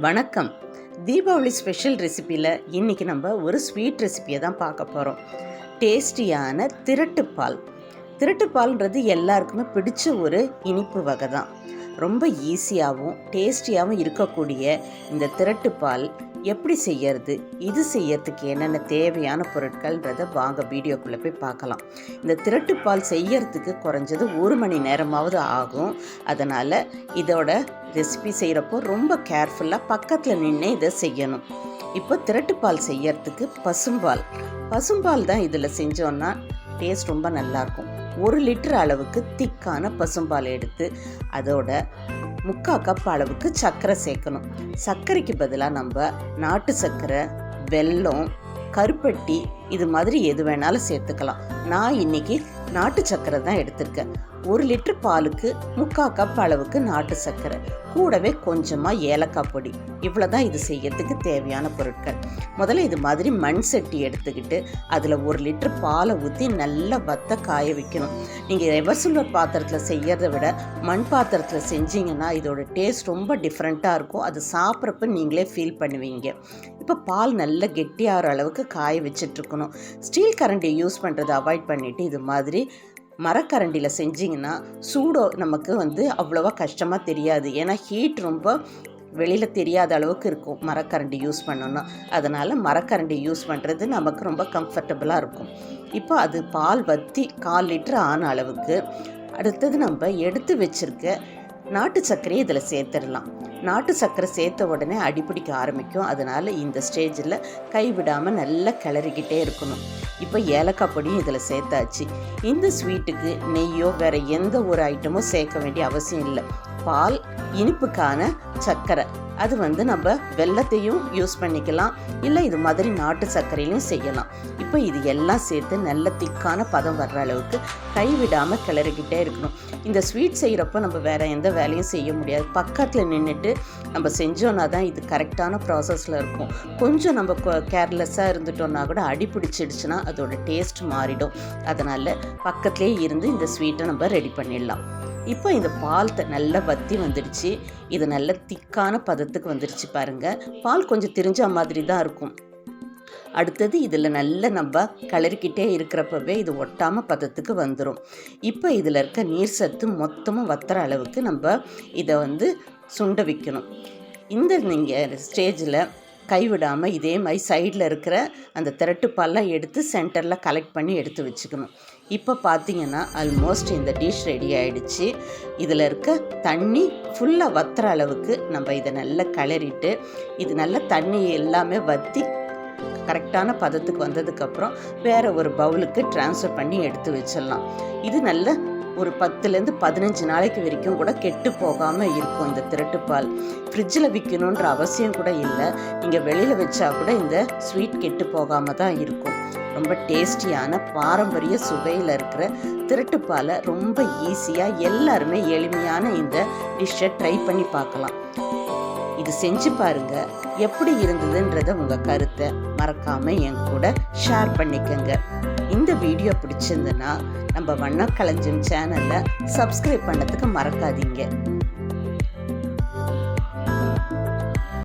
வணக்கம். தீபாவளி ஸ்பெஷல் ரெசிப்பியில் இன்றைக்கி நம்ம ஒரு ஸ்வீட் ரெசிப்பியை தான் பார்க்க போகிறோம். டேஸ்டியான திரட்டுப்பால். திரட்டுப்பால்ன்றது எல்லாருக்குமே பிடிச்ச ஒரு இனிப்பு வகை தான். ரொம்ப ஈஸியாகவும் டேஸ்டியாகவும் இருக்கக்கூடிய இந்த திரட்டுப்பால் எப்படி செய்யறது, இது செய்யறதுக்கு என்னென்ன தேவையான பொருட்கள்ன்றதை வாங்க வீடியோக்குள்ளே போய் பார்க்கலாம். இந்த திரட்டுப்பால் செய்யறதுக்கு குறைஞ்சது 1 மணி நேரமாவது ஆகும். அதனால் இதோட ரெசிபி செய்கிறப்போ ரொம்ப கேர்ஃபுல்லாக பக்கத்தில் நின்று இதை செய்யணும். இப்போ திரட்டுப்பால் செய்யறதுக்கு பசும்பால் தான் இதில் செஞ்சோன்னா டேஸ்ட் ரொம்ப நல்லாயிருக்கும். 1 லிட்டர் அளவுக்கு திக்கான பசும்பால் எடுத்து அதோட 3/4 கப் அளவுக்கு சர்க்கரை சேர்க்கணும். சர்க்கரைக்கு பதிலாக நம்ம நாட்டு சர்க்கரை, வெல்லம், கருப்பட்டி இது மாதிரி எது வேணாலும் சேர்த்துக்கலாம். நான் இன்றைக்கி நாட்டு சர்க்கரை தான் எடுத்திருக்கேன். 1 லிட்டர் பாலுக்கு 3/4 கப் அளவுக்கு நாட்டு சர்க்கரை, கூடவே கொஞ்சமாக ஏலக்காய் பொடி. இவ்வளோ தான் இது செய்யறதுக்கு தேவையான பொருட்கள். முதல்ல இது மாதிரி மண் சட்டி எடுத்துக்கிட்டு அதில் 1 லிட்டர் பாலை ஊற்றி நல்லா வத்த காய வைக்கணும். நீங்கள் எவர்சில்வர் பாத்திரத்தில் செய்கிறத விட மண் பாத்திரத்தில் செஞ்சிங்கன்னா இதோட டேஸ்ட் ரொம்ப டிஃப்ரெண்ட்டாக இருக்கும். அது சாப்பிட்றப்ப நீங்களே ஃபீல் பண்ணுவீங்க. இப்போ பால் நல்லா கெட்டியாகிற அளவுக்கு காய வச்சிட்ருக்கணும். ஸ்டீல் கரண்டியை யூஸ் பண்ணுறதை அவாய்ட் பண்ணிவிட்டு இது மாதிரி மரக்கரண்டியில் செஞ்சிங்கன்னா சூடோ நமக்கு அவ்வளோவா கஷ்டமாக தெரியாது. ஏன்னா ஹீட் ரொம்ப வெளியில் தெரியாத அளவுக்கு இருக்கும் மரக்கரண்டி யூஸ் பண்ணோன்னா. அதனால் மரக்கரண்டி யூஸ் பண்ணுறது நமக்கு ரொம்ப கம்ஃபர்டபுளாக இருக்கும். இப்போ அது பால் வற்றி 1/4 லிட்டர் ஆன அளவுக்கு அடுத்தது நம்ம எடுத்து வச்சுருக்க நாட்டு சர்க்கரையை இதில் சேர்த்துடலாம். நாட்டு சர்க்கரை சேர்த்த உடனே அடிப்பிடிக்க ஆரம்பிக்கும். அதனால் இந்த ஸ்டேஜில் கைவிடாமல் நல்லா கிளறிக்கிட்டே இருக்கணும். இப்போ ஏலக்காய் பொடியும் இதில் சேர்த்தாச்சு. இந்த ஸ்வீட்டுக்கு நெய்யோ வேறு எந்த ஒரு ஐட்டமும் சேர்க்க வேண்டிய அவசியம் இல்லை. பால், இனிப்புக்கான சர்க்கரை, அது நம்ம வெல்லத்தையும் யூஸ் பண்ணிக்கலாம், இல்லை இது மாதிரி நாட்டு சர்க்கரையிலையும் செய்யலாம். இப்போ இது எல்லாம் சேர்த்து நல்ல திக்கான பதம் வர்ற அளவுக்கு கைவிடாமல் கிளறிக்கிட்டே இருக்கணும். இந்த ஸ்வீட் செய்கிறப்போ நம்ம வேறு எந்த வேலையும் செய்ய முடியாது. பக்கத்தில் நின்றுட்டு நம்ம செஞ்சோன்னா தான் இது கரெக்டான ப்ராசஸில் இருக்கும். கொஞ்சம் நம்ம கேர்லெஸ்ஸாக இருந்துட்டோன்னா கூட அடி பிடிச்சிடுச்சுன்னா அதோட டேஸ்ட் மாறிடும். அதனால் பக்கத்துலேயே இருந்து இந்த ஸ்வீட்டை நம்ம ரெடி பண்ணிடலாம். இப்போ இந்த பால் நல்லா வற்றி வந்துடுச்சு. இது நல்ல திக்கான பதத்துக்கு வந்துடுச்சு பாருங்கள். பால் கொஞ்சம் திரிஞ்ச மாதிரி தான் இருக்கும். அடுத்தது இதில் நல்லா நம்ம கிளறிக்கிட்டே இருக்கிறப்பவே இது ஒட்டாமல் பதத்துக்கு வந்துடும். இப்போ இதில் இருக்க நீர் சத்து மொத்தமும் வத்துற அளவுக்கு நம்ம இதை சுண்ட வைக்கணும். இந்த நீங்கள் ஸ்டேஜில் கைவிடாமல் இதே மாதிரி சைடில் இருக்கிற அந்த திரட்டுப்பால்லாம் எடுத்து சென்டரில் கலெக்ட் பண்ணி எடுத்து வச்சுக்கணும். இப்போ பார்த்தீங்கன்னா ஆல்மோஸ்ட் இந்த டிஷ் ரெடி ஆகிடுச்சு. இதில் இருக்க தண்ணி ஃபுல்லாக வத்துற அளவுக்கு நம்ம இதை நல்லா கிளறிட்டு இது நல்லா தண்ணி எல்லாமே வற்றி கரெக்டான பதத்துக்கு வந்ததுக்கப்புறம் வேறு ஒரு பவுலுக்கு ட்ரான்ஸ்ஃபர் பண்ணி எடுத்து வச்சிடலாம். இது நல்ல ஒரு 10லேருந்து 15 நாளைக்கு வரைக்கும் கூட கெட்டு போகாமல் இருக்கும். இந்த திரட்டுப்பால் ஃப்ரிட்ஜில் விற்கணுன்ற அவசியம் கூட இல்லை. நீங்கள் வெளியில் வச்சா கூட இந்த ஸ்வீட் கெட்டு போகாமல் தான் இருக்கும். ரொம்ப டேஸ்டியான பாரம்பரிய சுவையில் இருக்கிற திரட்டுப்பாலை ரொம்ப ஈஸியாக எல்லாருமே எளிமையான இந்த டிஷ்ஷை ட்ரை பண்ணி பார்க்கலாம். இது செஞ்சு பாருங்கள். எப்படி இருந்ததுன்றத உங்கள் கருத்தை மறக்காமல் என் கூட ஷேர் பண்ணிக்கங்க. இந்த வீடியோ பிடிச்சிருந்துன்னா நம்ம வண்ணக்களஞ்சியம் சேனலை சப்ஸ்கிரைப் பண்ணதுக்கு மறக்காதீங்க.